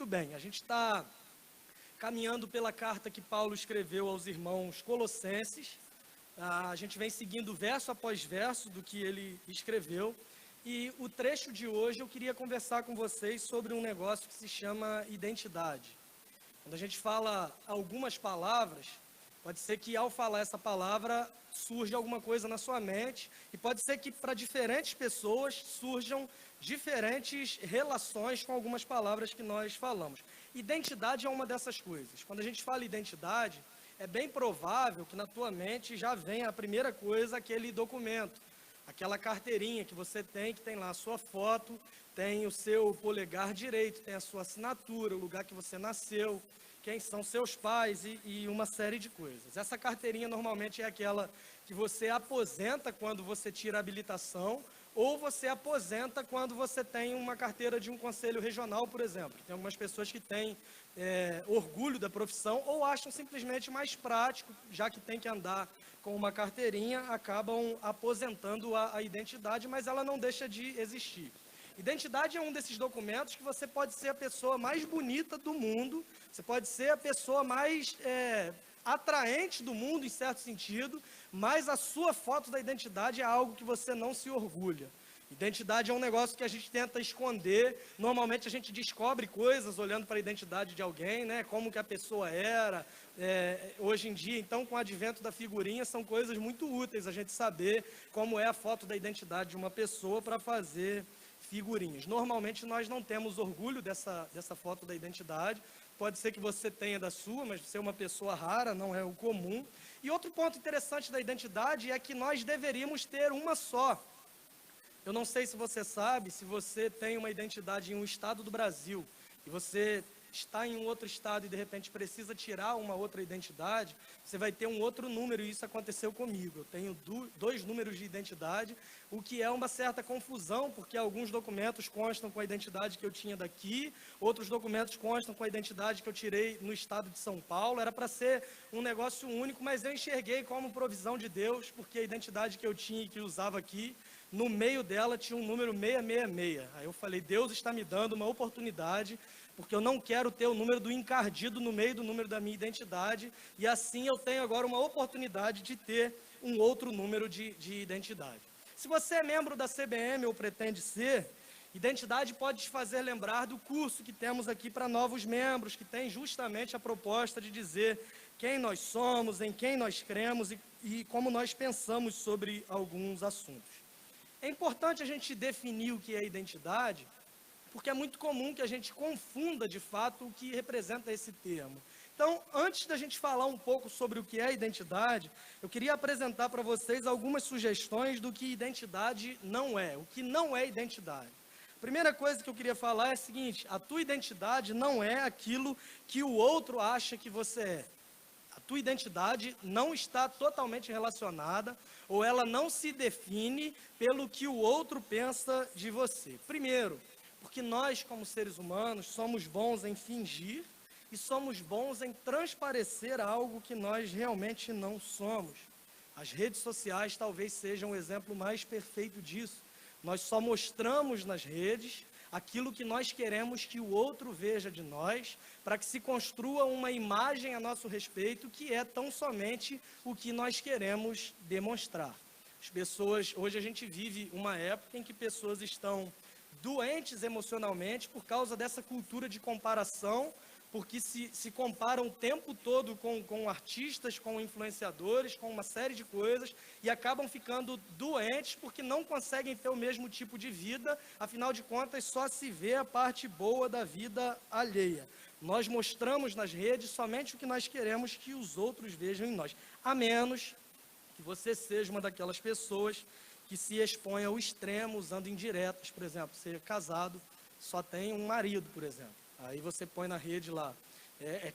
Muito bem, a gente está caminhando pela carta que Paulo escreveu aos irmãos Colossenses. A gente vem seguindo verso após verso do que ele escreveu. E o trecho de hoje eu queria conversar com vocês sobre um negócio que se chama identidade. Quando a gente fala algumas palavras, pode ser que ao falar essa palavra surja alguma coisa na sua mente, e pode ser que para diferentes pessoas surjam diferentes relações com algumas palavras que nós falamos. Identidade é uma dessas coisas. Quando a gente fala identidade, é bem provável que na tua mente já venha a primeira coisa, aquele documento, aquela carteirinha que você tem, que tem lá a sua foto, tem o seu polegar direito, tem a sua assinatura, o lugar que você nasceu, quem são seus pais e uma série de coisas. Essa carteirinha normalmente é aquela que você aposenta quando você tira a habilitação, ou você aposenta quando você tem uma carteira de um conselho regional, por exemplo. Tem algumas pessoas que têm orgulho da profissão ou acham simplesmente mais prático, já que tem que andar com uma carteirinha, acabam aposentando a identidade, mas ela não deixa de existir. Identidade é um desses documentos que você pode ser a pessoa mais bonita do mundo, você pode ser a pessoa mais atraente do mundo, em certo sentido, mas a sua foto da identidade é algo que você não se orgulha. Identidade é um negócio que a gente tenta esconder. Normalmente a gente descobre coisas olhando para a identidade de alguém, né? Como que a pessoa era. Hoje em dia, então, com o advento da figurinha, são coisas muito úteis a gente saber como é a foto da identidade de uma pessoa para fazer figurinhas. Normalmente nós não temos orgulho dessa foto da identidade. Pode ser que você tenha da sua, mas você é uma pessoa rara, não é o comum. E outro ponto interessante da identidade é que nós deveríamos ter uma só. Eu não sei se você sabe, se você tem uma identidade em um estado do Brasil e você está em um outro estado e de repente precisa tirar uma outra identidade, você vai ter um outro número, e isso aconteceu comigo. Eu tenho dois números de identidade, o que é uma certa confusão, porque alguns documentos constam com a identidade que eu tinha daqui, outros documentos constam com a identidade que eu tirei no estado de São Paulo. Era para ser um negócio único, mas eu enxerguei como provisão de Deus, porque a identidade que eu tinha e que eu usava aqui, no meio dela tinha um número 666. Aí eu falei, Deus está me dando uma oportunidade, porque eu não quero ter o número do encardido no meio do número da minha identidade, e assim eu tenho agora uma oportunidade de ter um outro número de identidade. Se você é membro da CBM ou pretende ser, identidade pode te fazer lembrar do curso que temos aqui para novos membros, que tem justamente a proposta de dizer quem nós somos, em quem nós cremos e como nós pensamos sobre alguns assuntos. É importante a gente definir o que é identidade, porque é muito comum que a gente confunda, de fato, o que representa esse termo. Então, antes da gente falar um pouco sobre o que é identidade, eu queria apresentar para vocês algumas sugestões do que identidade não é, o que não é identidade. A primeira coisa que eu queria falar é a seguinte: a tua identidade não é aquilo que o outro acha que você é. A tua identidade não está totalmente relacionada, ou ela não se define pelo que o outro pensa de você. Primeiro, porque nós, como seres humanos, somos bons em fingir e somos bons em transparecer algo que nós realmente não somos. As redes sociais talvez sejam o exemplo mais perfeito disso. Nós só mostramos nas redes aquilo que nós queremos que o outro veja de nós, para que se construa uma imagem a nosso respeito, que é tão somente o que nós queremos demonstrar. As pessoas, hoje a gente vive uma época em que pessoas estão doentes emocionalmente por causa dessa cultura de comparação, porque se comparam o tempo todo com artistas, com influenciadores, com uma série de coisas, e acabam ficando doentes porque não conseguem ter o mesmo tipo de vida. Afinal de contas, só se vê a parte boa da vida alheia. Nós mostramos nas redes somente o que nós queremos que os outros vejam em nós, a menos que você seja uma daquelas pessoas que se expõe ao extremo usando indiretas. Por exemplo, você é casado, só tem um marido, por exemplo. Aí você põe na rede lá,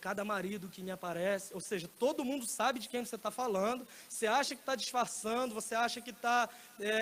cada marido que me aparece, ou seja, todo mundo sabe de quem você está falando, você acha que está disfarçando, você acha que está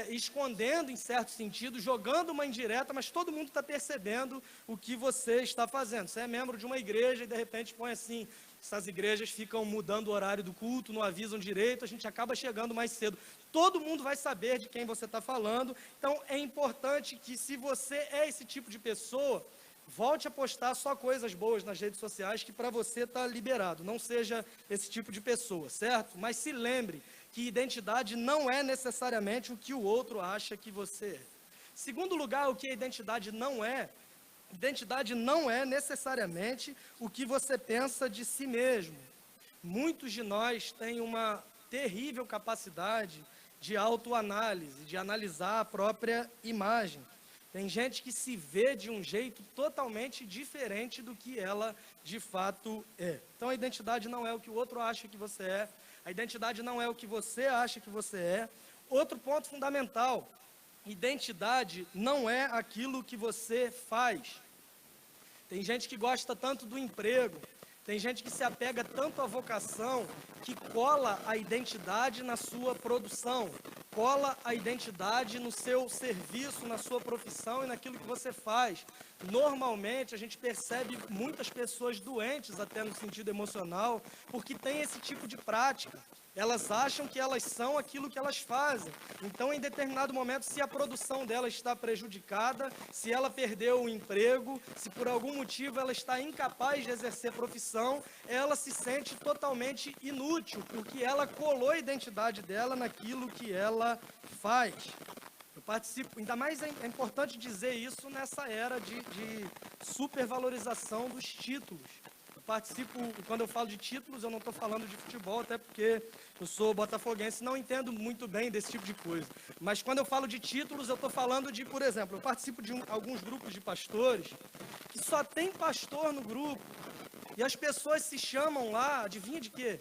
escondendo em certo sentido, jogando uma indireta, mas todo mundo está percebendo o que você está fazendo. Você é membro de uma igreja e de repente põe assim, essas igrejas ficam mudando o horário do culto, não avisam direito, a gente acaba chegando mais cedo. Todo mundo vai saber de quem você está falando, então é importante que, se você é esse tipo de pessoa, volte a postar só coisas boas nas redes sociais que para você está liberado. Não seja esse tipo de pessoa, certo? Mas se lembre que identidade não é necessariamente o que o outro acha que você é. Segundo lugar, o que a identidade não é necessariamente o que você pensa de si mesmo. Muitos de nós têm uma terrível capacidade de autoanálise, de analisar a própria imagem. Tem gente que se vê de um jeito totalmente diferente do que ela de fato é. Então a identidade não é o que o outro acha que você é, a identidade não é o que você acha que você é. Outro ponto fundamental: identidade não é aquilo que você faz. Tem gente que gosta tanto do emprego, tem gente que se apega tanto à vocação, que cola a identidade na sua produção, cola a identidade no seu serviço, na sua profissão e naquilo que você faz. Normalmente, a gente percebe muitas pessoas doentes, até no sentido emocional, porque tem esse tipo de prática. Elas acham que elas são aquilo que elas fazem. Então, em determinado momento, se a produção dela está prejudicada, se ela perdeu o emprego, se por algum motivo ela está incapaz de exercer profissão, ela se sente totalmente inútil, porque ela colou a identidade dela naquilo que ela faz. Eu participo, ainda mais é importante dizer isso nessa era de supervalorização dos títulos. Participo, quando eu falo de títulos, eu não estou falando de futebol, até porque eu sou botafoguense e não entendo muito bem desse tipo de coisa. Mas quando eu falo de títulos, eu estou falando de, por exemplo, eu participo de alguns grupos de pastores que só tem pastor no grupo. E as pessoas se chamam lá, adivinha de quê?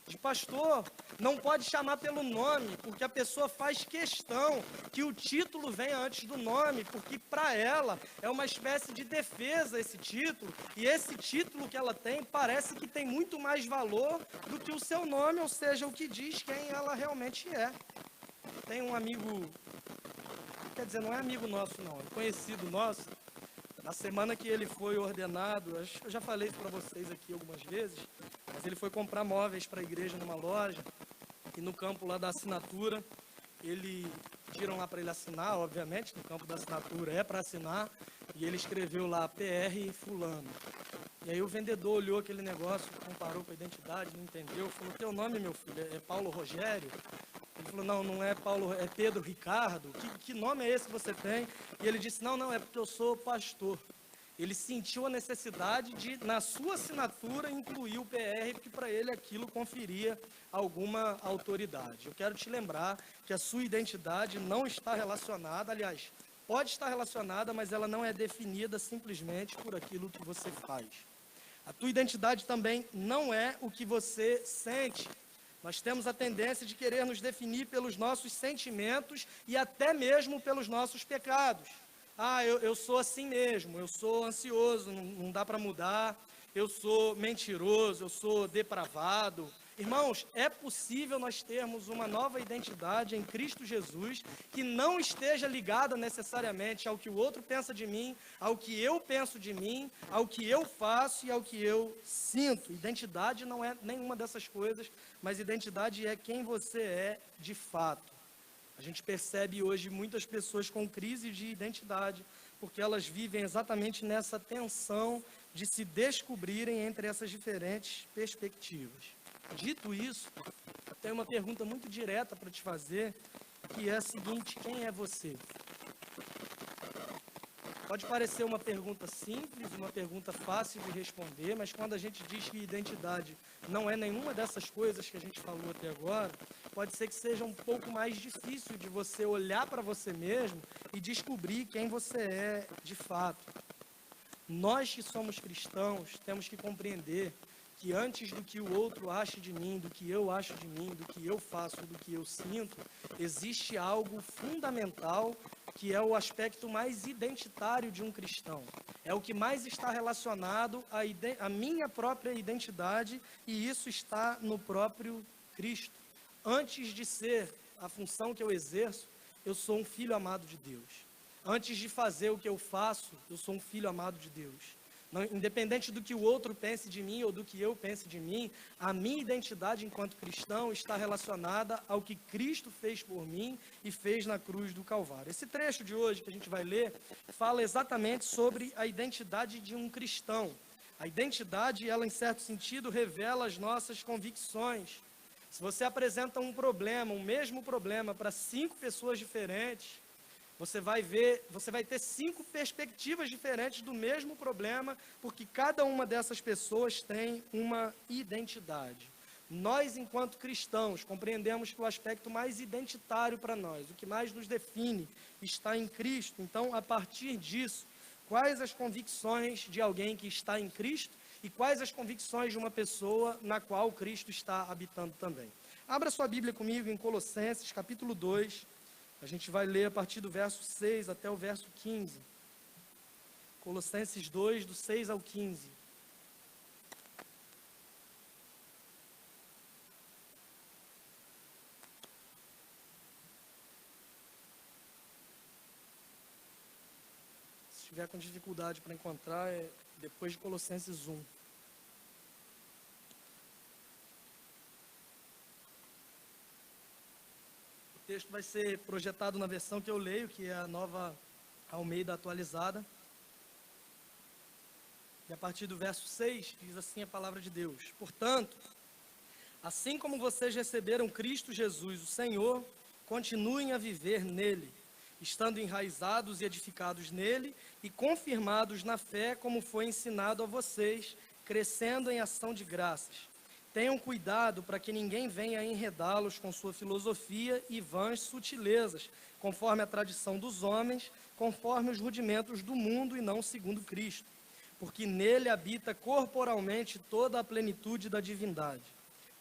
De pastor. Não pode chamar pelo nome, porque a pessoa faz questão que o título venha antes do nome, porque para ela é uma espécie de defesa esse título, e esse título que ela tem parece que tem muito mais valor do que o seu nome, ou seja, o que diz quem ela realmente é. Tem um amigo, quer dizer, não é amigo nosso não, é conhecido nosso. Na semana que ele foi ordenado, acho que eu já falei isso para vocês aqui algumas vezes, mas ele foi comprar móveis para a igreja numa loja, e no campo lá da assinatura, pediram lá para ele assinar, obviamente, no campo da assinatura é para assinar, e ele escreveu lá PR fulano. E aí o vendedor olhou aquele negócio, comparou com a identidade, não entendeu, falou: teu nome, meu filho, é Paulo Rogério? Ele falou: não, não é Paulo, é Pedro Ricardo. Que nome é esse que você tem? E ele disse: não, é porque eu sou pastor. Ele sentiu a necessidade de, na sua assinatura, incluir o PR, porque para ele aquilo conferia alguma autoridade. Eu quero te lembrar que a sua identidade não está relacionada, aliás, pode estar relacionada, mas ela não é definida simplesmente por aquilo que você faz. A tua identidade também não é o que você sente. Nós temos a tendência de querer nos definir pelos nossos sentimentos e até mesmo pelos nossos pecados. Eu sou assim mesmo, eu sou ansioso, não dá para mudar, eu sou mentiroso, eu sou depravado. Irmãos, é possível nós termos uma nova identidade em Cristo Jesus que não esteja ligada necessariamente ao que o outro pensa de mim, ao que eu penso de mim, ao que eu faço e ao que eu sinto. Identidade não é nenhuma dessas coisas, mas identidade é quem você é de fato. A gente percebe hoje muitas pessoas com crise de identidade, porque elas vivem exatamente nessa tensão de se descobrirem entre essas diferentes perspectivas. Dito isso, eu tenho uma pergunta muito direta para te fazer, que é a seguinte: quem é você? Pode parecer uma pergunta simples, uma pergunta fácil de responder, mas quando a gente diz que identidade não é nenhuma dessas coisas que a gente falou até agora, pode ser que seja um pouco mais difícil de você olhar para você mesmo e descobrir quem você é de fato. Nós que somos cristãos temos que compreender que antes do que o outro ache de mim, do que eu acho de mim, do que eu faço, do que eu sinto, existe algo fundamental que é o aspecto mais identitário de um cristão. É o que mais está relacionado à minha própria identidade, e isso está no próprio Cristo. Antes de ser a função que eu exerço, eu sou um filho amado de Deus. Antes de fazer o que eu faço, eu sou um filho amado de Deus. Independente do que o outro pense de mim ou do que eu pense de mim, a minha identidade enquanto cristão está relacionada ao que Cristo fez por mim e fez na cruz do Calvário. Esse trecho de hoje que a gente vai ler fala exatamente sobre a identidade de um cristão. A identidade, ela em certo sentido, revela as nossas convicções. Se você apresenta um problema, o mesmo problema para 5 pessoas diferentes, você vai ter 5 perspectivas diferentes do mesmo problema, porque cada uma dessas pessoas tem uma identidade. Nós, enquanto cristãos, compreendemos que o aspecto mais identitário para nós, o que mais nos define, está em Cristo. Então, a partir disso, quais as convicções de alguém que está em Cristo e quais as convicções de uma pessoa na qual Cristo está habitando também? Abra sua Bíblia comigo em Colossenses, capítulo 2. A gente vai ler a partir do verso 6 até o verso 15. Colossenses 2, do 6 ao 15. Se estiver com dificuldade para encontrar, é depois de Colossenses 1. O texto vai ser projetado na versão que eu leio, que é a Nova Almeida atualizada. E a partir do verso 6, diz assim a palavra de Deus: Portanto, assim como vocês receberam Cristo Jesus, o Senhor, continuem a viver nele, estando enraizados e edificados nele e confirmados na fé, como foi ensinado a vocês, crescendo em ação de graças. Tenham cuidado para que ninguém venha enredá-los com sua filosofia e vãs sutilezas, conforme a tradição dos homens, conforme os rudimentos do mundo e não segundo Cristo, porque nele habita corporalmente toda a plenitude da divindade.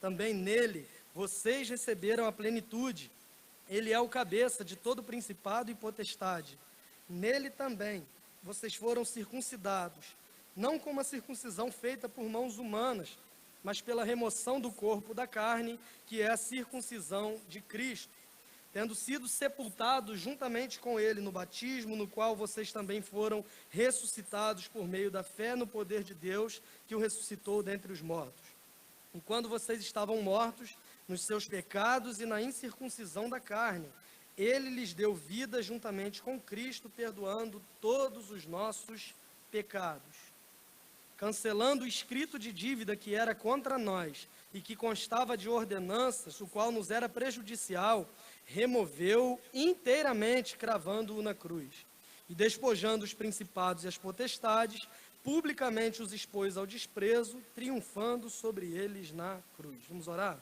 Também nele vocês receberam a plenitude. Ele é o cabeça de todo principado e potestade. Nele também vocês foram circuncidados, não com uma circuncisão feita por mãos humanas, mas pela remoção do corpo da carne, que é a circuncisão de Cristo, tendo sido sepultados juntamente com ele no batismo, no qual vocês também foram ressuscitados por meio da fé no poder de Deus, que o ressuscitou dentre os mortos. E quando vocês estavam mortos nos seus pecados e na incircuncisão da carne, ele lhes deu vida juntamente com Cristo, perdoando todos os nossos pecados, cancelando o escrito de dívida que era contra nós e que constava de ordenanças, o qual nos era prejudicial, removeu inteiramente, cravando-o na cruz. E despojando os principados e as potestades, publicamente os expôs ao desprezo, triunfando sobre eles na cruz. Vamos orar?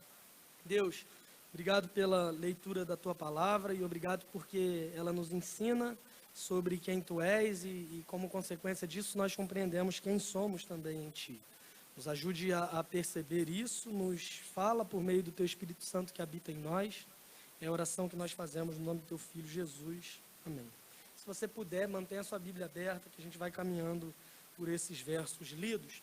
Deus, obrigado pela leitura da Tua palavra e obrigado porque ela nos ensina sobre quem Tu és e como consequência disso, nós compreendemos quem somos também em Ti. Nos ajude a perceber isso, nos fala por meio do Teu Espírito Santo que habita em nós. É a oração que nós fazemos no nome do Teu Filho Jesus. Amém. Se você puder, mantenha a sua Bíblia aberta, que a gente vai caminhando por esses versos lidos.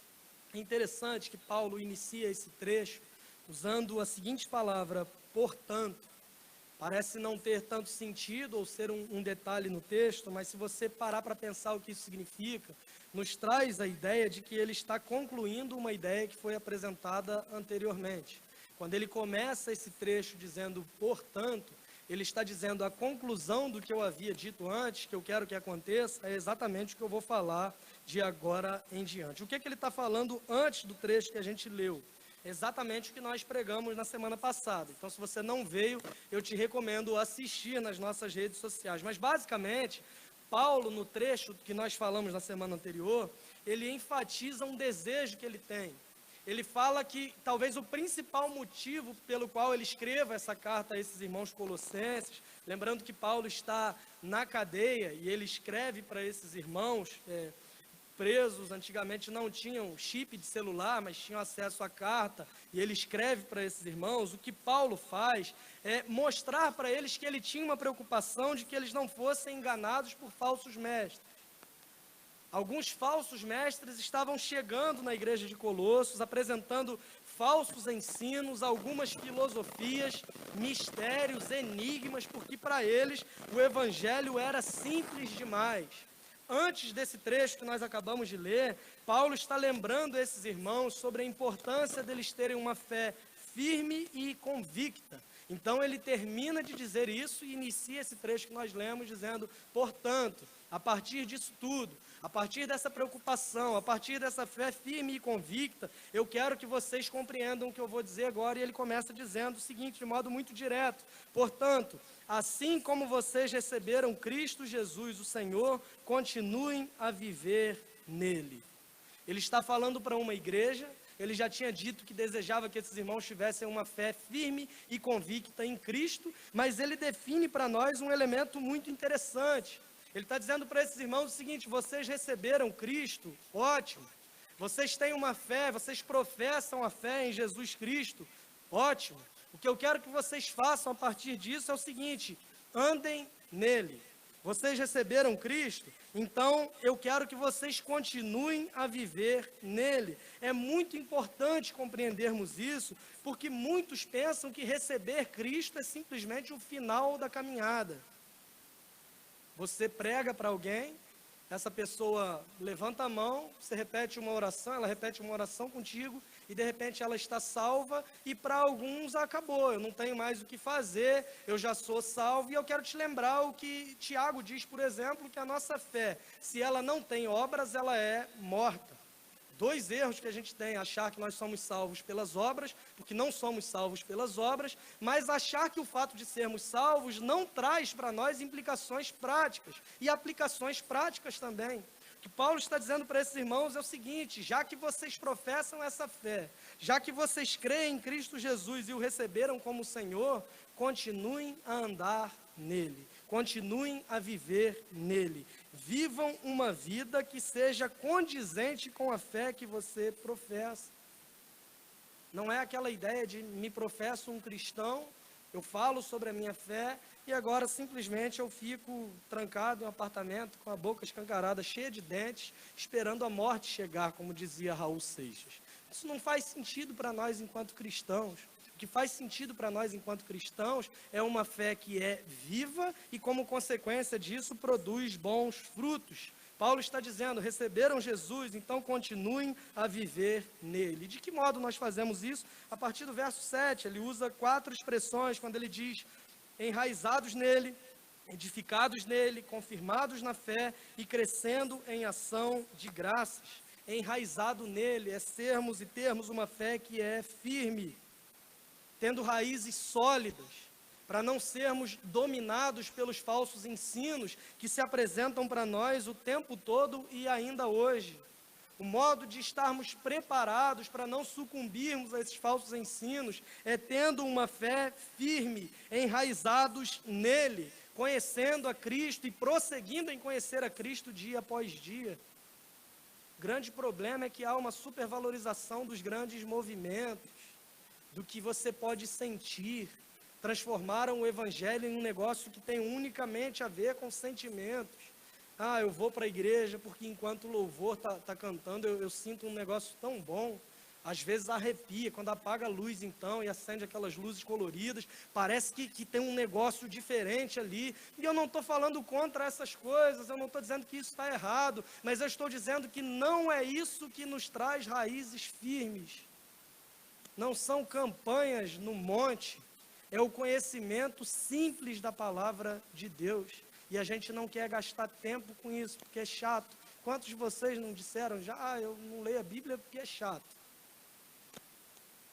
É interessante que Paulo inicia esse trecho usando a seguinte palavra, portanto. Parece não ter tanto sentido ou ser um detalhe no texto, mas se você parar para pensar o que isso significa, nos traz a ideia de que ele está concluindo uma ideia que foi apresentada anteriormente. Quando ele começa esse trecho dizendo, portanto, ele está dizendo a conclusão do que eu havia dito antes, que eu quero que aconteça, é exatamente o que eu vou falar de agora em diante. O que ele está falando antes do trecho que a gente leu? Exatamente o que nós pregamos na semana passada. Então, se você não veio, eu te recomendo assistir nas nossas redes sociais. Mas, basicamente, Paulo, no trecho que nós falamos na semana anterior, ele enfatiza um desejo que ele tem. Ele fala que talvez o principal motivo pelo qual ele escreva essa carta a esses irmãos colossenses, lembrando que Paulo está na cadeia e ele escreve para esses irmãos presos, antigamente não tinham chip de celular, mas tinham acesso à carta, e ele escreve para esses irmãos. O que Paulo faz é mostrar para eles que ele tinha uma preocupação de que eles não fossem enganados por falsos mestres. Alguns falsos mestres estavam chegando na igreja de Colossos, apresentando falsos ensinos, algumas filosofias, mistérios, enigmas, porque para eles o evangelho era simples demais. Antes desse trecho que nós acabamos de ler, Paulo está lembrando esses irmãos sobre a importância deles terem uma fé firme e convicta. Então ele termina de dizer isso e inicia esse trecho que nós lemos dizendo: portanto, a partir disso tudo, a partir dessa preocupação, a partir dessa fé firme e convicta, eu quero que vocês compreendam o que eu vou dizer agora. E ele começa dizendo o seguinte, de modo muito direto: portanto, assim como vocês receberam Cristo Jesus, o Senhor, continuem a viver nele. Ele está falando para uma igreja. Ele já tinha dito que desejava que esses irmãos tivessem uma fé firme e convicta em Cristo, mas ele define para nós um elemento muito interessante. Ele está dizendo para esses irmãos o seguinte: vocês receberam Cristo, ótimo. Vocês têm uma fé, vocês professam a fé em Jesus Cristo, ótimo. O que eu quero que vocês façam a partir disso é o seguinte: andem nele. Vocês receberam Cristo, então eu quero que vocês continuem a viver nele. É muito importante compreendermos isso, porque muitos pensam que receber Cristo é simplesmente o final da caminhada. Você prega para alguém, essa pessoa levanta a mão, você repete uma oração, ela repete uma oração contigo, e de repente ela está salva, e para alguns acabou, eu não tenho mais o que fazer, eu já sou salvo. E eu quero te lembrar o que Tiago diz, por exemplo, que a nossa fé, se ela não tem obras, ela é morta. Dois erros que a gente tem: achar que nós somos salvos pelas obras, porque não somos salvos pelas obras, mas achar que o fato de sermos salvos não traz para nós implicações práticas, e aplicações práticas também. O que Paulo está dizendo para esses irmãos é o seguinte: já que vocês professam essa fé, já que vocês creem em Cristo Jesus e o receberam como Senhor, continuem a andar nele, continuem a viver nele. Vivam uma vida que seja condizente com a fé que você professa. Não é aquela ideia de me professo um cristão, eu falo sobre a minha fé e agora simplesmente eu fico trancado em um apartamento com a boca escancarada, cheia de dentes, esperando a morte chegar, como dizia Raul Seixas. Isso não faz sentido para nós enquanto cristãos. O que faz sentido para nós enquanto cristãos é uma fé que é viva e, como consequência disso, produz bons frutos. Paulo está dizendo: receberam Jesus, então continuem a viver nele. De que modo nós fazemos isso? A partir do verso 7, ele usa 4 expressões quando ele diz: enraizados nele, edificados nele, confirmados na fé e crescendo em ação de graças. Enraizado nele é sermos e termos uma fé que é firme, tendo raízes sólidas, para não sermos dominados pelos falsos ensinos que se apresentam para nós o tempo todo e ainda hoje. O modo de estarmos preparados para não sucumbirmos a esses falsos ensinos é tendo uma fé firme, enraizados nele, conhecendo a Cristo e prosseguindo em conhecer a Cristo dia após dia. O grande problema é que há uma supervalorização dos grandes movimentos, do que você pode sentir. Transformaram o evangelho em um negócio que tem unicamente a ver com sentimentos. Ah, eu vou para a igreja porque enquanto o louvor está cantando, eu sinto um negócio tão bom. Às vezes arrepia, quando apaga a luz então e acende aquelas luzes coloridas, parece que tem um negócio diferente ali. E eu não estou falando contra essas coisas, eu não estou dizendo que isso está errado, mas eu estou dizendo que não é isso que nos traz raízes firmes. Não são campanhas no monte, é o conhecimento simples da palavra de Deus. E a gente não quer gastar tempo com isso, porque é chato. Quantos de vocês não disseram já: eu não leio a Bíblia porque é chato?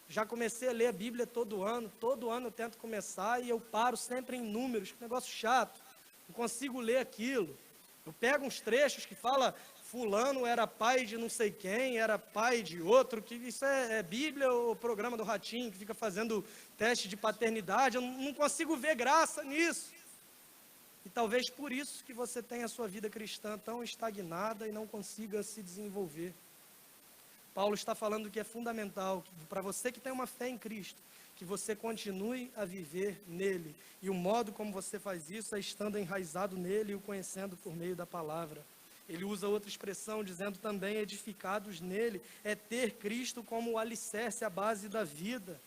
Já comecei a ler a Bíblia todo ano eu tento começar e eu paro sempre em números, que negócio chato, não consigo ler aquilo. Eu pego uns trechos que fala: fulano era pai de não sei quem, era pai de outro, que isso é Bíblia ou programa do Ratinho, que fica fazendo teste de paternidade. Eu não consigo ver graça nisso. E talvez por isso que você tenha a sua vida cristã tão estagnada e não consiga se desenvolver. Paulo está falando que é fundamental, para você que tem uma fé em Cristo, que você continue a viver nele. E o modo como você faz isso é estando enraizado nele e o conhecendo por meio da palavra. Ele usa outra expressão, dizendo também: edificados nele, é ter Cristo como o alicerce, a base da vida.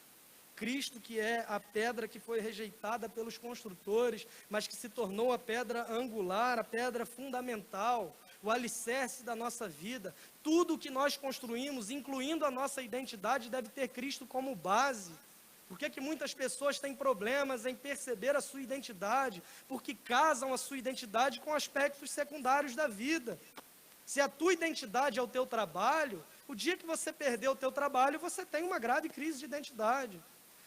Cristo, que é a pedra que foi rejeitada pelos construtores, mas que se tornou a pedra angular, a pedra fundamental. o alicerce da nossa vida, tudo que nós construímos, incluindo a nossa identidade, deve ter Cristo como base. Por que muitas pessoas têm problemas em perceber a sua identidade? Porque casam a sua identidade com aspectos secundários da vida. Se a tua identidade é o teu trabalho, o dia que você perder o teu trabalho, você tem uma grave crise de identidade.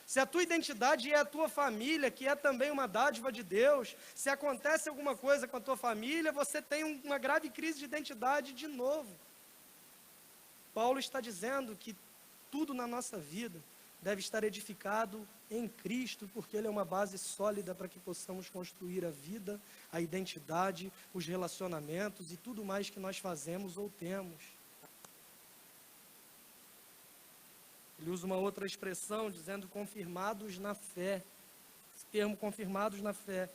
Se a tua identidade é a tua família, que é também uma dádiva de Deus, se acontece alguma coisa com a tua família, você tem uma grave crise de identidade de novo. Paulo está dizendo que tudo na nossa vida deve estar edificado em Cristo, porque Ele é uma base sólida para que possamos construir a vida, a identidade, os relacionamentos e tudo mais que nós fazemos ou temos. Ele usa uma outra expressão, dizendo confirmados na fé. Esse termo confirmados na fé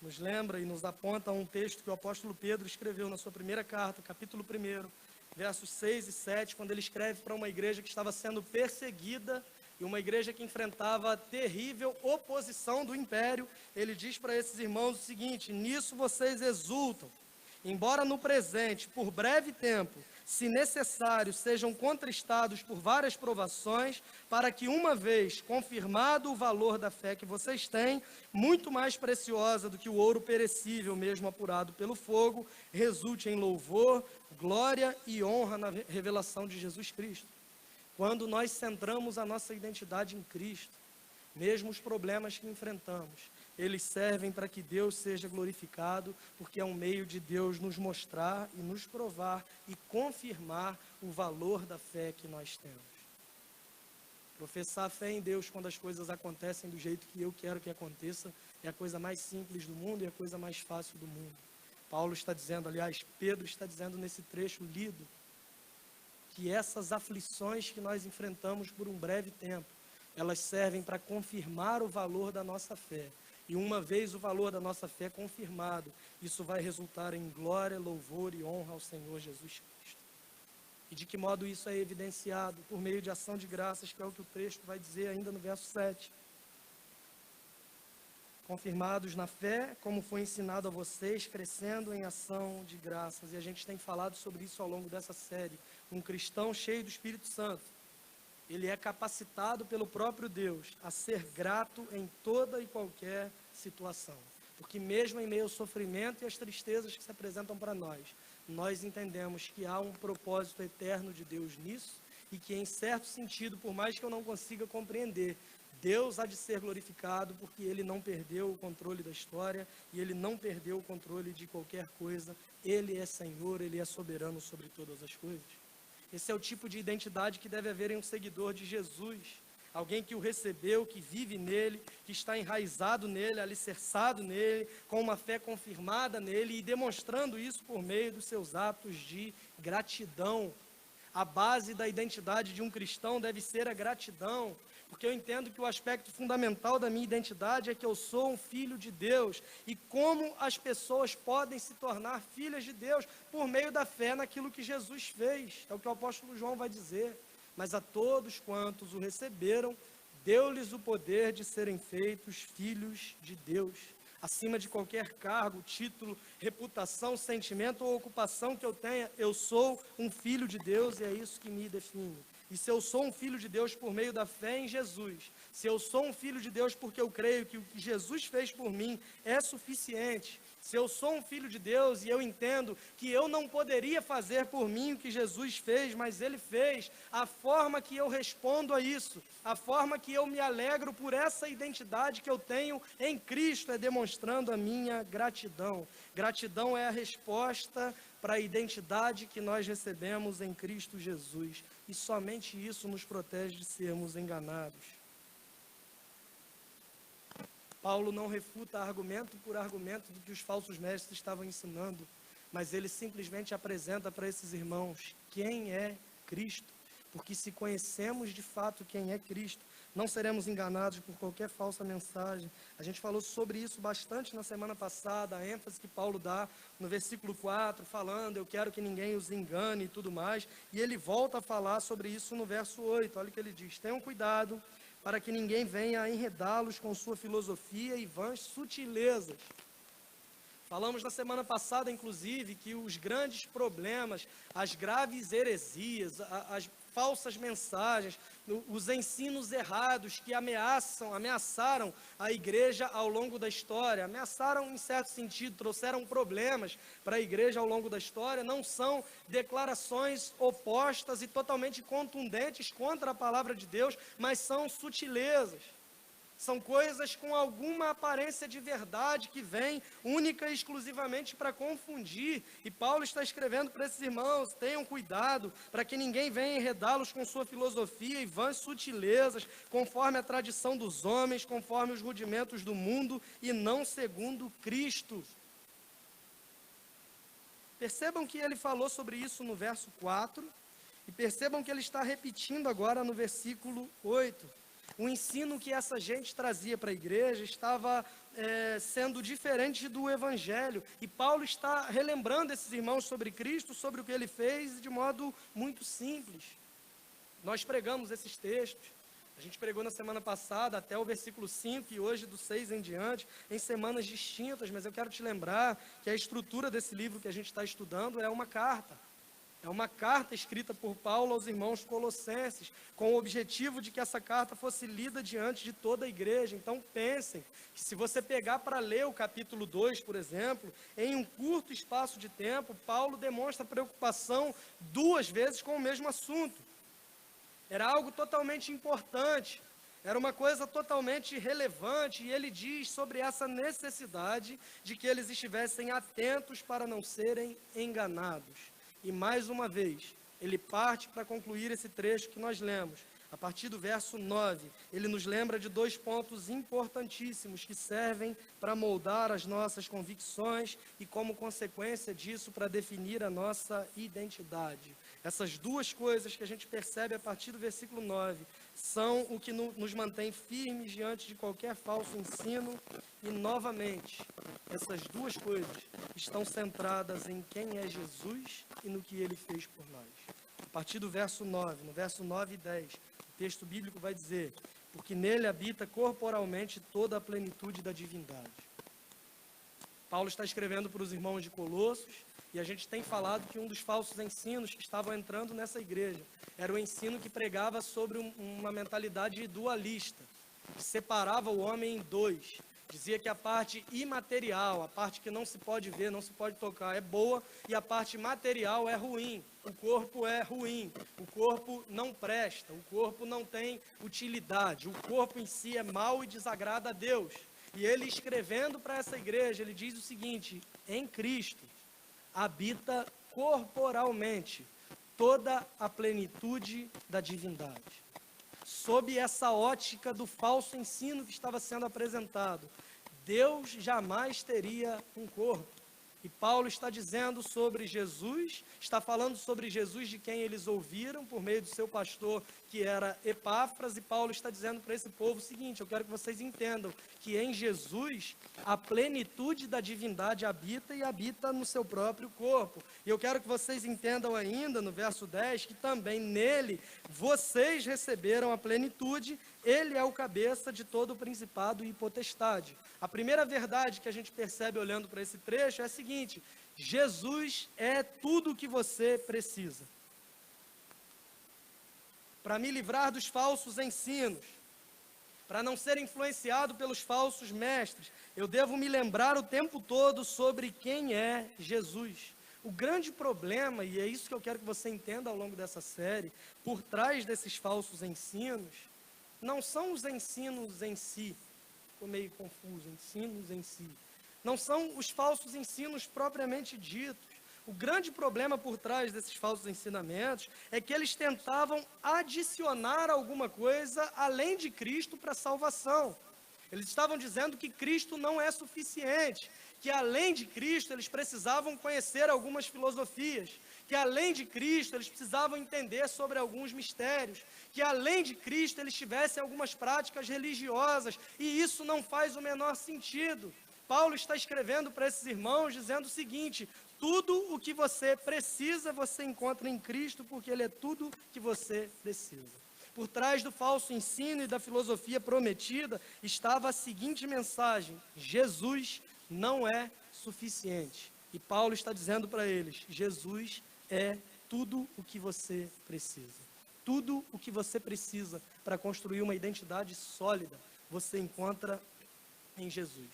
nos lembra e nos aponta um texto que o apóstolo Pedro escreveu na sua primeira carta, capítulo 1, versos 6 e 7, quando ele escreve para uma igreja que estava sendo perseguida e uma igreja que enfrentava terrível oposição do império. Ele diz para esses irmãos o seguinte: nisso vocês exultam, embora no presente, por breve tempo, se necessário, sejam contristados por várias provações, para que, uma vez confirmado o valor da fé que vocês têm, muito mais preciosa do que o ouro perecível, mesmo apurado pelo fogo, resulte em louvor, glória e honra na revelação de Jesus Cristo. Quando nós centramos a nossa identidade em Cristo, mesmo os problemas que enfrentamos, eles servem para que Deus seja glorificado, porque é um meio de Deus nos mostrar e nos provar e confirmar o valor da fé que nós temos. Professar a fé em Deus quando as coisas acontecem do jeito que eu quero que aconteça, é a coisa mais simples do mundo e a coisa mais fácil do mundo. Paulo está dizendo, aliás, Pedro está dizendo nesse trecho lido, que essas aflições que nós enfrentamos por um breve tempo, elas servem para confirmar o valor da nossa fé. E uma vez o valor da nossa fé confirmado, isso vai resultar em glória, louvor e honra ao Senhor Jesus Cristo. E de que modo isso é evidenciado? Por meio de ação de graças, que é o que o texto vai dizer ainda no verso 7. Confirmados na fé, como foi ensinado a vocês, crescendo em ação de graças. E a gente tem falado sobre isso ao longo dessa série. Um cristão cheio do Espírito Santo, ele é capacitado pelo próprio Deus a ser grato em toda e qualquer situação. Porque mesmo em meio ao sofrimento e às tristezas que se apresentam para nós, nós entendemos que há um propósito eterno de Deus nisso e que, em certo sentido, por mais que eu não consiga compreender, Deus há de ser glorificado porque Ele não perdeu o controle da história e Ele não perdeu o controle de qualquer coisa. Ele é Senhor, Ele é soberano sobre todas as coisas. Esse é o tipo de identidade que deve haver em um seguidor de Jesus. Alguém que o recebeu, que vive nele, que está enraizado nele, alicerçado nele, com uma fé confirmada nele e demonstrando isso por meio dos seus atos de gratidão. A base da identidade de um cristão deve ser a gratidão, porque eu entendo que o aspecto fundamental da minha identidade é que eu sou um filho de Deus. E como as pessoas podem se tornar filhas de Deus? Por meio da fé naquilo que Jesus fez. É o que o apóstolo João vai dizer. Mas a todos quantos o receberam, deu-lhes o poder de serem feitos filhos de Deus. Acima de qualquer cargo, título, reputação, sentimento ou ocupação que eu tenha, eu sou um filho de Deus e é isso que me define. E se eu sou um filho de Deus por meio da fé em Jesus, se eu sou um filho de Deus porque eu creio que o que Jesus fez por mim é suficiente, se eu sou um filho de Deus e eu entendo que eu não poderia fazer por mim o que Jesus fez, mas Ele fez, a forma que eu respondo a isso, a forma que eu me alegro por essa identidade que eu tenho em Cristo é demonstrando a minha gratidão. Gratidão é a resposta para a identidade que nós recebemos em Cristo Jesus. E somente isso nos protege de sermos enganados. Paulo não refuta argumento por argumento do que os falsos mestres estavam ensinando, mas ele simplesmente apresenta para esses irmãos quem é Cristo. Porque se conhecemos de fato quem é Cristo, não seremos enganados por qualquer falsa mensagem. A gente falou sobre isso bastante na semana passada, a ênfase que Paulo dá no versículo 4, falando, eu quero que ninguém os engane e tudo mais. E ele volta a falar sobre isso no verso 8, olha o que ele diz, tenham cuidado para que ninguém venha a enredá-los com sua filosofia e vãs sutilezas, Falamos na semana passada, inclusive, que os grandes problemas, as graves heresias, as falsas mensagens, os ensinos errados que ameaçaram a igreja ao longo da história, ameaçaram em certo sentido, trouxeram problemas para a igreja ao longo da história, não são declarações opostas e totalmente contundentes contra a palavra de Deus, mas são sutilezas. São coisas com alguma aparência de verdade que vem única e exclusivamente para confundir. E Paulo está escrevendo para esses irmãos: tenham cuidado para que ninguém venha enredá-los com sua filosofia e vãs sutilezas, conforme a tradição dos homens, conforme os rudimentos do mundo e não segundo Cristo. Percebam que ele falou sobre isso no verso 4 e percebam que ele está repetindo agora no versículo 8. O ensino que essa gente trazia para a igreja estava sendo diferente do evangelho. E Paulo está relembrando esses irmãos sobre Cristo, sobre o que ele fez, de modo muito simples. Nós pregamos esses textos. A gente pregou na semana passada até o versículo 5 e hoje do 6 em diante, em semanas distintas, mas eu quero te lembrar que a estrutura desse livro que a gente está estudando é uma carta. É uma carta escrita por Paulo aos irmãos colossenses, com o objetivo de que essa carta fosse lida diante de toda a igreja. Então pensem que se você pegar para ler o capítulo 2, por exemplo, em um curto espaço de tempo, Paulo demonstra preocupação 2 vezes com o mesmo assunto. Era algo totalmente importante, era uma coisa totalmente relevante, e ele diz sobre essa necessidade de que eles estivessem atentos para não serem enganados. E mais uma vez, ele parte para concluir esse trecho que nós lemos. A partir do verso 9, ele nos lembra de 2 pontos importantíssimos que servem para moldar as nossas convicções e, como consequência disso, para definir a nossa identidade. Essas 2 coisas que a gente percebe a partir do versículo 9 são o que nos mantém firmes diante de qualquer falso ensino. E, novamente, essas 2 coisas estão centradas em quem é Jesus e no que ele fez por nós. A partir do verso 9, no verso 9 e 10, o texto bíblico vai dizer: porque nele habita corporalmente toda a plenitude da divindade. Paulo está escrevendo para os irmãos de Colossos, e a gente tem falado que um dos falsos ensinos que estavam entrando nessa igreja era o ensino que pregava sobre uma mentalidade dualista, que separava o homem em 2. Dizia que a parte imaterial, a parte que não se pode ver, não se pode tocar, é boa, e a parte material é ruim. O corpo é ruim, o corpo não presta, o corpo não tem utilidade, o corpo em si é mau e desagrada a Deus. E ele, escrevendo para essa igreja, ele diz o seguinte: em Cristo habita corporalmente toda a plenitude da divindade. Sob essa ótica do falso ensino que estava sendo apresentado, Deus jamais teria um corpo. E Paulo está dizendo sobre Jesus, está falando sobre Jesus de quem eles ouviram por meio do seu pastor, que era Epáfras, e Paulo está dizendo para esse povo o seguinte: eu quero que vocês entendam que em Jesus a plenitude da divindade habita e habita no seu próprio corpo. E eu quero que vocês entendam ainda no verso 10 que também nele vocês receberam a plenitude, ele é o cabeça de todo o principado e potestade. A primeira verdade que a gente percebe olhando para esse trecho é a seguinte: Jesus é tudo o que você precisa. Para me livrar dos falsos ensinos, para não ser influenciado pelos falsos mestres, eu devo me lembrar o tempo todo sobre quem é Jesus. O grande problema, e é isso que eu quero que você entenda ao longo dessa série, por trás desses falsos ensinos, não são os ensinos em si. Ficou meio confuso, ensinos em si. Não são os falsos ensinos propriamente ditos. O grande problema por trás desses falsos ensinamentos é que eles tentavam adicionar alguma coisa além de Cristo para a salvação. Eles estavam dizendo que Cristo não é suficiente, que além de Cristo eles precisavam conhecer algumas filosofias, que além de Cristo eles precisavam entender sobre alguns mistérios, que além de Cristo eles tivessem algumas práticas religiosas, e isso não faz o menor sentido. Paulo está escrevendo para esses irmãos dizendo o seguinte: tudo o que você precisa você encontra em Cristo, porque Ele é tudo que você precisa. Por trás do falso ensino e da filosofia prometida estava a seguinte mensagem: Jesus não é suficiente. E Paulo está dizendo para eles, Jesus é tudo o que você precisa. Tudo o que você precisa para construir uma identidade sólida, você encontra em Jesus.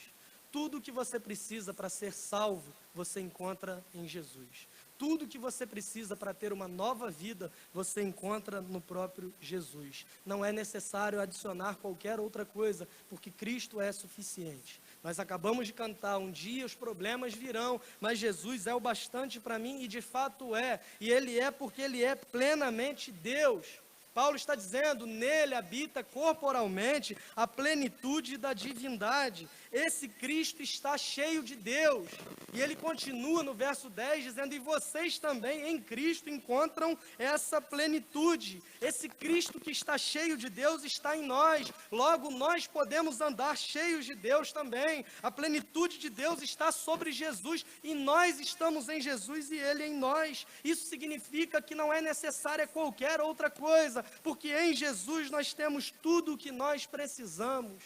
Tudo o que você precisa para ser salvo, você encontra em Jesus. Tudo que você precisa para ter uma nova vida, você encontra no próprio Jesus. Não é necessário adicionar qualquer outra coisa, porque Cristo é suficiente. Nós acabamos de cantar, um dia os problemas virão, mas Jesus é o bastante para mim, e de fato é. E Ele é porque Ele é plenamente Deus. Paulo está dizendo, nele habita corporalmente a plenitude da divindade. Esse Cristo está cheio de Deus. E ele continua no verso 10 dizendo, e vocês também em Cristo encontram essa plenitude. Esse Cristo que está cheio de Deus está em nós. Logo, nós podemos andar cheios de Deus também. A plenitude de Deus está sobre Jesus e nós estamos em Jesus e Ele em nós. Isso significa que não é necessária qualquer outra coisa, porque em Jesus nós temos tudo o que nós precisamos.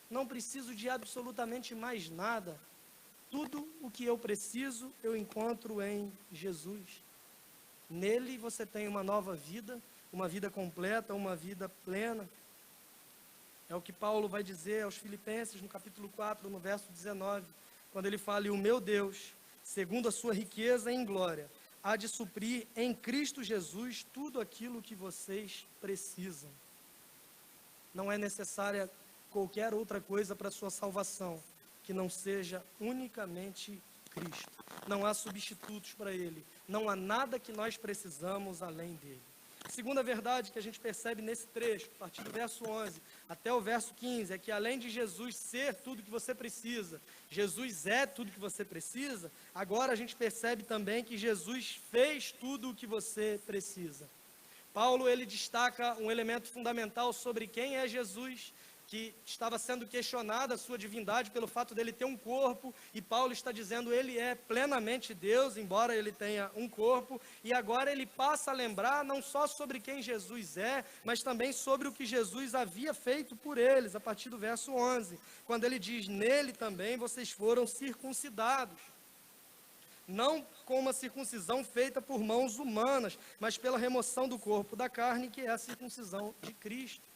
Não preciso de absolutamente mais nada. Tudo o que eu preciso, eu encontro em Jesus. Nele você tem uma nova vida, uma vida completa, uma vida plena. É o que Paulo vai dizer aos Filipenses no capítulo 4, no verso 19, quando ele fala, e o meu Deus, segundo a sua riqueza em glória, há de suprir em Cristo Jesus tudo aquilo que vocês precisam. Não é necessária qualquer outra coisa para a sua salvação, que não seja unicamente Cristo. Não há substitutos para Ele. Não há nada que nós precisamos além dele. A segunda verdade que a gente percebe nesse trecho, a partir do verso 11 até o verso 15, é que além de Jesus ser tudo que você precisa, Jesus é tudo que você precisa, agora a gente percebe também que Jesus fez tudo o que você precisa. Paulo, ele destaca um elemento fundamental sobre quem é Jesus, que estava sendo questionada a sua divindade pelo fato dele ter um corpo, e Paulo está dizendo ele é plenamente Deus, embora ele tenha um corpo, e agora ele passa a lembrar não só sobre quem Jesus é, mas também sobre o que Jesus havia feito por eles, a partir do verso 11, quando ele diz, nele também vocês foram circuncidados, não com uma circuncisão feita por mãos humanas, mas pela remoção do corpo da carne, que é a circuncisão de Cristo.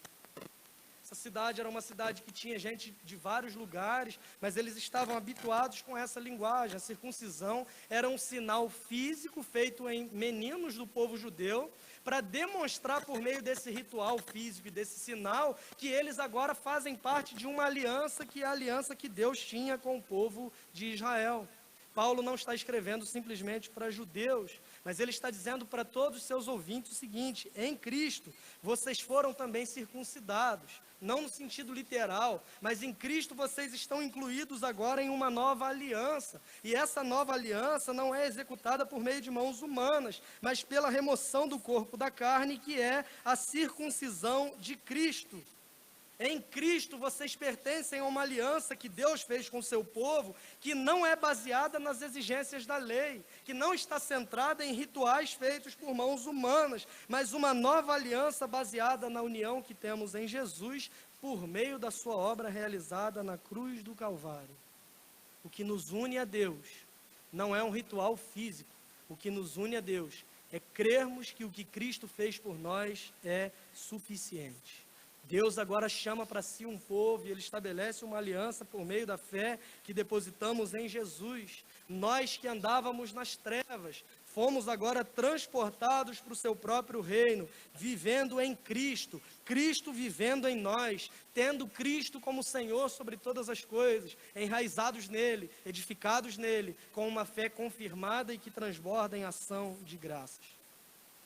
Essa cidade era uma cidade que tinha gente de vários lugares, mas eles estavam habituados com essa linguagem. A circuncisão era um sinal físico feito em meninos do povo judeu, para demonstrar por meio desse ritual físico e desse sinal, que eles agora fazem parte de uma aliança, que é a aliança que Deus tinha com o povo de Israel. Paulo não está escrevendo simplesmente para judeus, mas ele está dizendo para todos os seus ouvintes o seguinte, em Cristo, vocês foram também circuncidados, não no sentido literal, mas em Cristo vocês estão incluídos agora em uma nova aliança, e essa nova aliança não é executada por meio de mãos humanas, mas pela remoção do corpo da carne, que é a circuncisão de Cristo. Em Cristo vocês pertencem a uma aliança que Deus fez com o seu povo, que não é baseada nas exigências da lei, que não está centrada em rituais feitos por mãos humanas, mas uma nova aliança baseada na união que temos em Jesus, por meio da sua obra realizada na cruz do Calvário. O que nos une a Deus não é um ritual físico, o que nos une a Deus é crermos que o que Cristo fez por nós é suficiente. Deus agora chama para si um povo e Ele estabelece uma aliança por meio da fé que depositamos em Jesus. Nós que andávamos nas trevas, fomos agora transportados para o seu próprio reino, vivendo em Cristo, Cristo vivendo em nós, tendo Cristo como Senhor sobre todas as coisas, enraizados nele, edificados nele, com uma fé confirmada e que transborda em ação de graças.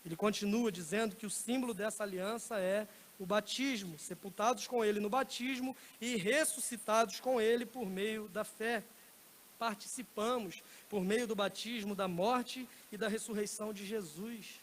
Ele continua dizendo que o símbolo dessa aliança é o batismo, sepultados com ele no batismo e ressuscitados com ele por meio da fé. Participamos, por meio do batismo, da morte e da ressurreição de Jesus.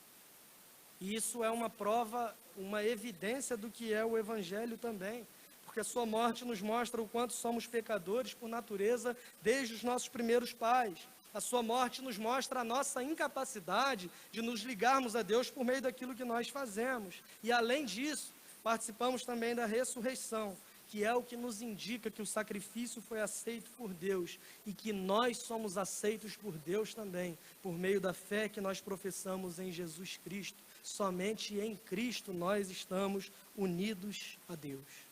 E isso é uma prova, uma evidência do que é o Evangelho também, porque a sua morte nos mostra o quanto somos pecadores por natureza desde os nossos primeiros pais. A sua morte nos mostra a nossa incapacidade de nos ligarmos a Deus por meio daquilo que nós fazemos. E além disso, participamos também da ressurreição, que é o que nos indica que o sacrifício foi aceito por Deus e que nós somos aceitos por Deus também, por meio da fé que nós professamos em Jesus Cristo. Somente em Cristo nós estamos unidos a Deus.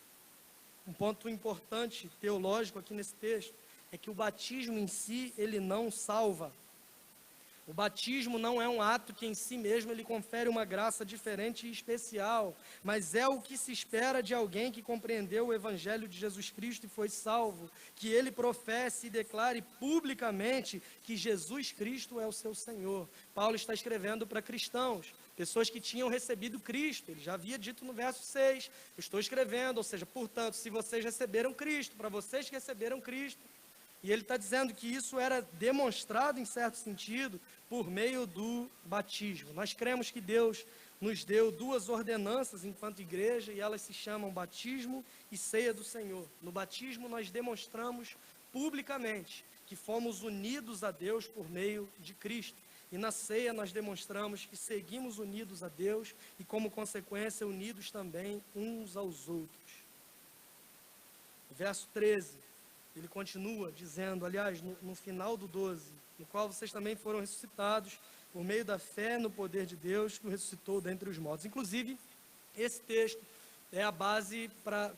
Um ponto importante teológico aqui nesse texto é que o batismo em si, ele não salva. O batismo não é um ato que em si mesmo ele confere uma graça diferente e especial, mas é o que se espera de alguém que compreendeu o Evangelho de Jesus Cristo e foi salvo, que ele professe e declare publicamente que Jesus Cristo é o seu Senhor. Paulo está escrevendo para cristãos, pessoas que tinham recebido Cristo. Ele já havia dito no verso 6, eu estou escrevendo, ou seja, portanto, se vocês receberam Cristo, para vocês que receberam Cristo, e ele está dizendo que isso era demonstrado, em certo sentido, por meio do batismo. Nós cremos que Deus nos deu duas ordenanças enquanto igreja, e elas se chamam batismo e ceia do Senhor. No batismo, nós demonstramos publicamente que fomos unidos a Deus por meio de Cristo. E na ceia, nós demonstramos que seguimos unidos a Deus e, como consequência, unidos também uns aos outros. Verso 13. Ele continua dizendo, aliás, no final do 12, no qual vocês também foram ressuscitados por meio da fé no poder de Deus que o ressuscitou dentre os mortos. Inclusive, esse texto é a base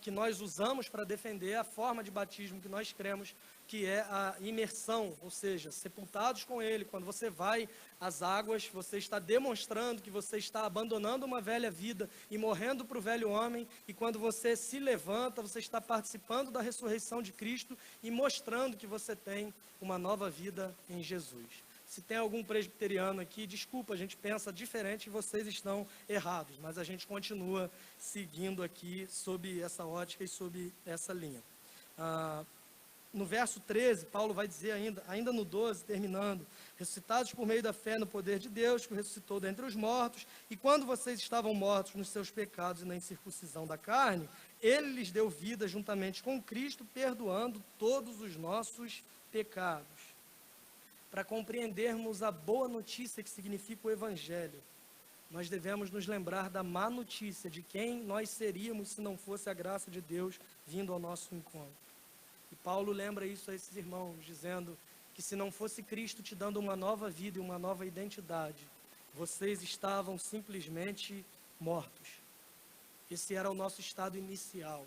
que nós usamos para defender a forma de batismo que nós cremos, que é a imersão, ou seja, sepultados com Ele. Quando você vai às águas, você está demonstrando que você está abandonando uma velha vida e morrendo para o velho homem, e quando você se levanta, você está participando da ressurreição de Cristo e mostrando que você tem uma nova vida em Jesus. Se tem algum presbiteriano aqui, desculpa, a gente pensa diferente e vocês estão errados, mas a gente continua seguindo aqui sob essa ótica e sob essa linha. No verso 13, Paulo vai dizer ainda no 12, terminando, ressuscitados por meio da fé no poder de Deus, que o ressuscitou dentre os mortos, e quando vocês estavam mortos nos seus pecados e na incircuncisão da carne, ele lhes deu vida juntamente com Cristo, perdoando todos os nossos pecados. Para compreendermos a boa notícia que significa o Evangelho, nós devemos nos lembrar da má notícia de quem nós seríamos se não fosse a graça de Deus vindo ao nosso encontro. E Paulo lembra isso a esses irmãos, dizendo que se não fosse Cristo te dando uma nova vida e uma nova identidade, vocês estavam simplesmente mortos. Esse era o nosso estado inicial.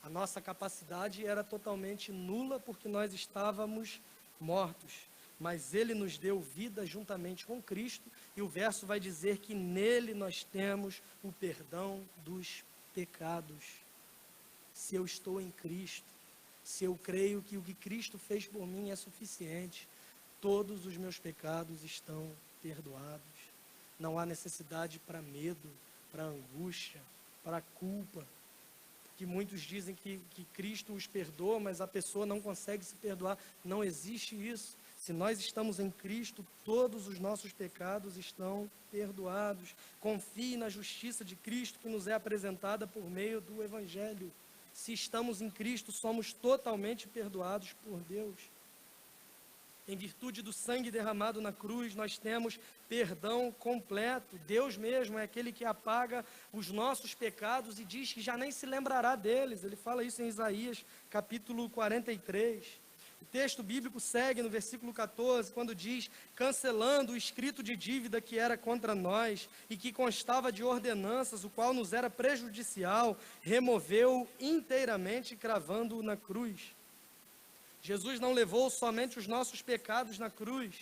A nossa capacidade era totalmente nula porque nós estávamos mortos. Mas Ele nos deu vida juntamente com Cristo, e o verso vai dizer que nele nós temos o perdão dos pecados. Se eu estou em Cristo, se eu creio que o que Cristo fez por mim é suficiente, todos os meus pecados estão perdoados. Não há necessidade para medo, para angústia, para culpa. Que muitos dizem que Cristo os perdoa, mas a pessoa não consegue se perdoar. Não existe isso. Se nós estamos em Cristo, todos os nossos pecados estão perdoados. Confie na justiça de Cristo que nos é apresentada por meio do Evangelho. Se estamos em Cristo, somos totalmente perdoados por Deus. Em virtude do sangue derramado na cruz, nós temos perdão completo. Deus mesmo é aquele que apaga os nossos pecados e diz que já nem se lembrará deles. Ele fala isso em Isaías, capítulo 43. O texto bíblico segue no versículo 14, quando diz, cancelando o escrito de dívida que era contra nós e que constava de ordenanças, o qual nos era prejudicial, removeu inteiramente, cravando-o na cruz. Jesus não levou somente os nossos pecados na cruz,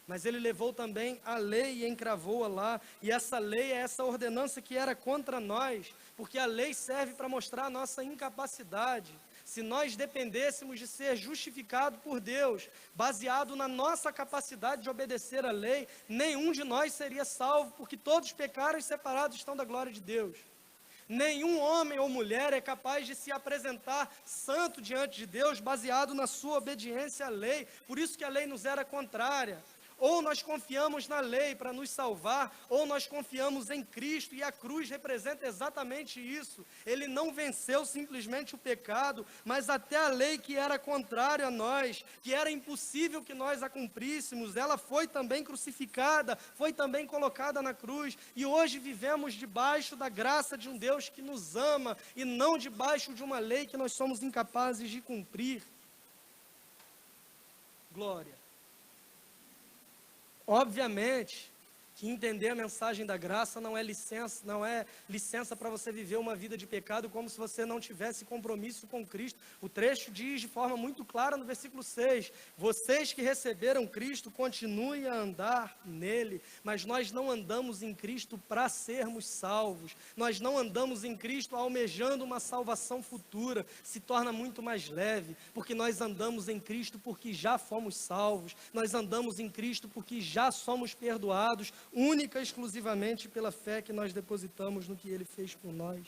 mas Ele levou também a lei e encravou-a lá. E essa lei é essa ordenança que era contra nós, porque a lei serve para mostrar a nossa incapacidade. Se nós dependêssemos de ser justificado por Deus, baseado na nossa capacidade de obedecer à lei, nenhum de nós seria salvo, porque todos pecaram e separados estão da glória de Deus. Nenhum homem ou mulher é capaz de se apresentar santo diante de Deus, baseado na sua obediência à lei. Por isso que a lei nos era contrária. Ou nós confiamos na lei para nos salvar, ou nós confiamos em Cristo, e a cruz representa exatamente isso. Ele não venceu simplesmente o pecado, mas até a lei que era contrária a nós, que era impossível que nós a cumpríssemos, ela foi também crucificada, foi também colocada na cruz, e hoje vivemos debaixo da graça de um Deus que nos ama, e não debaixo de uma lei que nós somos incapazes de cumprir. Glória. Obviamente que entender a mensagem da graça não é licença para você viver uma vida de pecado como se você não tivesse compromisso com Cristo. O trecho diz de forma muito clara no versículo 6, vocês que receberam Cristo, continuem a andar nele, mas nós não andamos em Cristo para sermos salvos, nós não andamos em Cristo almejando uma salvação futura, se torna muito mais leve, porque nós andamos em Cristo porque já fomos salvos, nós andamos em Cristo porque já somos perdoados, única e exclusivamente pela fé que nós depositamos no que Ele fez por nós.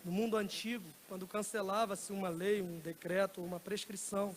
No mundo antigo, quando cancelava-se uma lei, um decreto ou uma prescrição,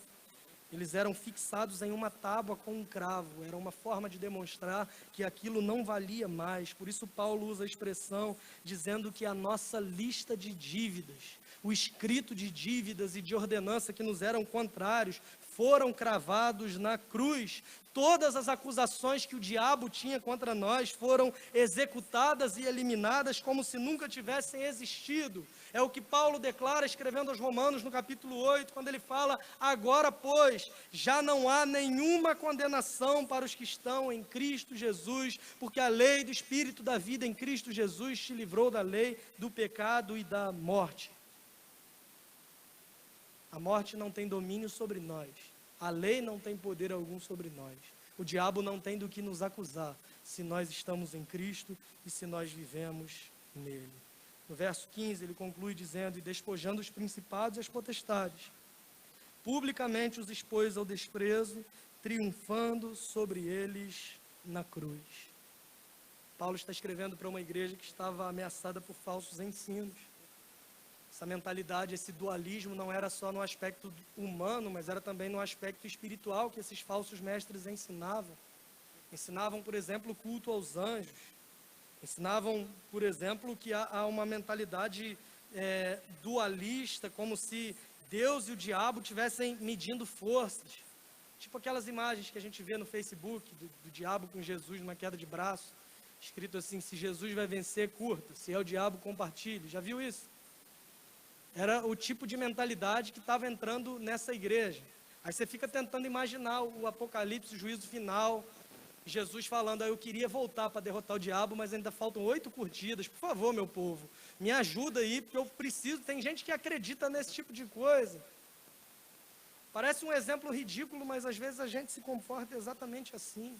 eles eram fixados em uma tábua com um cravo, era uma forma de demonstrar que aquilo não valia mais. Por isso Paulo usa a expressão dizendo que a nossa lista de dívidas, o escrito de dívidas e de ordenança que nos eram contrários, foram cravados na cruz. Todas as acusações que o diabo tinha contra nós foram executadas e eliminadas como se nunca tivessem existido. É o que Paulo declara escrevendo aos Romanos no capítulo 8, quando ele fala, agora pois, já não há nenhuma condenação para os que estão em Cristo Jesus, porque a lei do Espírito da vida em Cristo Jesus te livrou da lei do pecado e da morte. A morte não tem domínio sobre nós. A lei não tem poder algum sobre nós. O diabo não tem do que nos acusar, se nós estamos em Cristo e se nós vivemos nele. No verso 15, ele conclui dizendo, e despojando os principados e as potestades, publicamente os expôs ao desprezo, triunfando sobre eles na cruz. Paulo está escrevendo para uma igreja que estava ameaçada por falsos ensinos. Essa mentalidade, esse dualismo não era só no aspecto humano, mas era também no aspecto espiritual que esses falsos mestres ensinavam. Ensinavam, por exemplo, o culto aos anjos. Ensinavam, por exemplo, que há uma mentalidade dualista, como se Deus e o diabo estivessem medindo forças. Tipo aquelas imagens que a gente vê no Facebook, do diabo com Jesus numa queda de braço, escrito assim, se Jesus vai vencer, curta, se é o diabo, compartilhe. Já viu isso? Era o tipo de mentalidade que estava entrando nessa igreja. Aí você fica tentando imaginar o apocalipse, o juízo final, Jesus falando, eu queria voltar para derrotar o diabo, mas ainda faltam 8 curtidas, por favor, meu povo, me ajuda aí, porque eu preciso, tem gente que acredita nesse tipo de coisa. Parece um exemplo ridículo, mas às vezes a gente se comporta exatamente assim.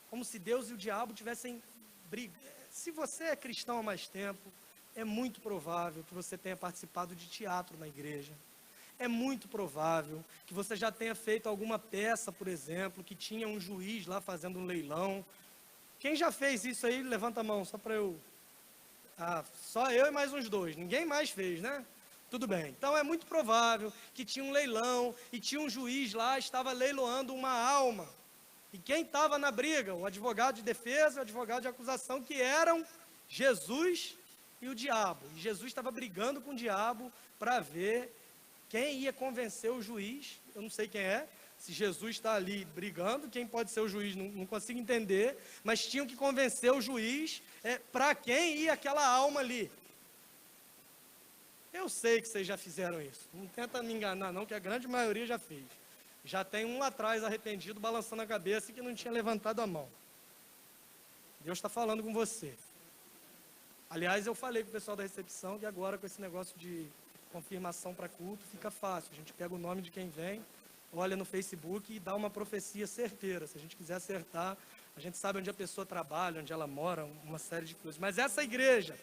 Como se Deus e o diabo tivessem briga. Se você é cristão há mais tempo, é muito provável que você tenha participado de teatro na igreja. É muito provável que você já tenha feito alguma peça, por exemplo, que tinha um juiz lá fazendo um leilão. Quem já fez isso aí, levanta a mão, só para eu... só eu e mais uns 2, ninguém mais fez, né? Tudo bem. Então é muito provável que tinha um leilão e tinha um juiz lá, estava leiloando uma alma. E quem estava na briga? O advogado de defesa e o advogado de acusação, que eram Jesus e o diabo. E Jesus estava brigando com o diabo para ver quem ia convencer o juiz. Eu não sei quem é. Se Jesus está ali brigando, quem pode ser o juiz? Não consigo entender. Mas tinham que convencer o juiz para quem ia aquela alma ali. Eu sei que vocês já fizeram isso. Não tenta me enganar não, que a grande maioria já fez. Já tem um lá atrás arrependido, balançando a cabeça, que não tinha levantado a mão. Deus está falando com você. Aliás, eu falei com o pessoal da recepção que agora com esse negócio de confirmação para culto fica fácil. A gente pega o nome de quem vem, olha no Facebook e dá uma profecia certeira. Se a gente quiser acertar, a gente sabe onde a pessoa trabalha, onde ela mora, uma série de coisas. Mas essa igreja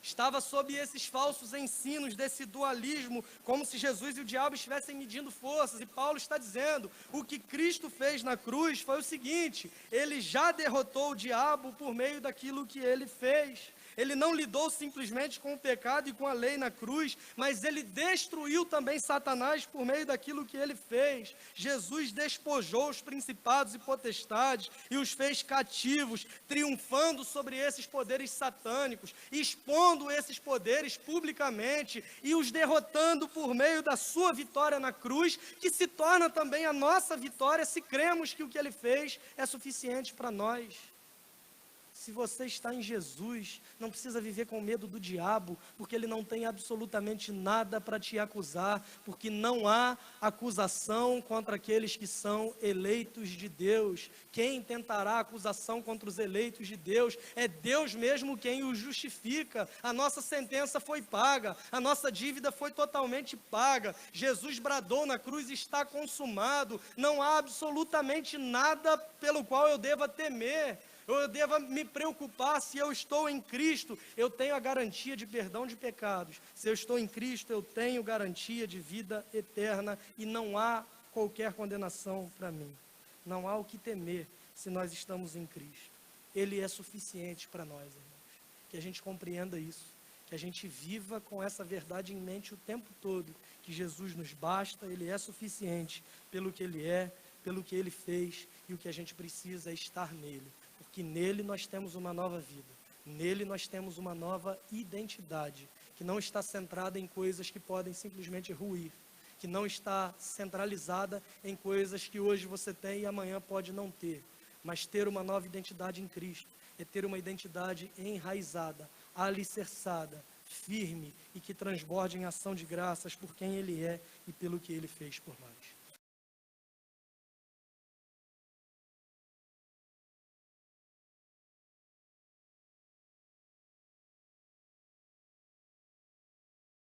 estava sob esses falsos ensinos, desse dualismo, como se Jesus e o diabo estivessem medindo forças. E Paulo está dizendo, o que Cristo fez na cruz foi o seguinte, ele já derrotou o diabo por meio daquilo que ele fez. Ele não lidou simplesmente com o pecado e com a lei na cruz, mas ele destruiu também Satanás por meio daquilo que ele fez. Jesus despojou os principados e potestades e os fez cativos, triunfando sobre esses poderes satânicos, expondo esses poderes publicamente e os derrotando por meio da sua vitória na cruz, que se torna também a nossa vitória se cremos que o que ele fez é suficiente para nós. Se você está em Jesus, não precisa viver com medo do diabo, porque ele não tem absolutamente nada para te acusar, porque não há acusação contra aqueles que são eleitos de Deus. Quem tentará acusação contra os eleitos de Deus? É Deus mesmo quem os justifica. A nossa sentença foi paga, a nossa dívida foi totalmente paga. Jesus bradou na cruz: está consumado. Não há absolutamente nada pelo qual eu deva temer. Eu devo me preocupar. Se eu estou em Cristo, eu tenho a garantia de perdão de pecados. Se eu estou em Cristo, eu tenho garantia de vida eterna e não há qualquer condenação para mim. Não há o que temer se nós estamos em Cristo. Ele é suficiente para nós, irmãos. Que a gente compreenda isso, que a gente viva com essa verdade em mente o tempo todo, que Jesus nos basta, Ele é suficiente pelo que Ele é, pelo que Ele fez, e o que a gente precisa é estar nele. Porque nele nós temos uma nova vida, nele nós temos uma nova identidade, que não está centrada em coisas que podem simplesmente ruir, que não está centralizada em coisas que hoje você tem e amanhã pode não ter, mas ter uma nova identidade em Cristo, é ter uma identidade enraizada, alicerçada, firme e que transborde em ação de graças por quem Ele é e pelo que Ele fez por nós.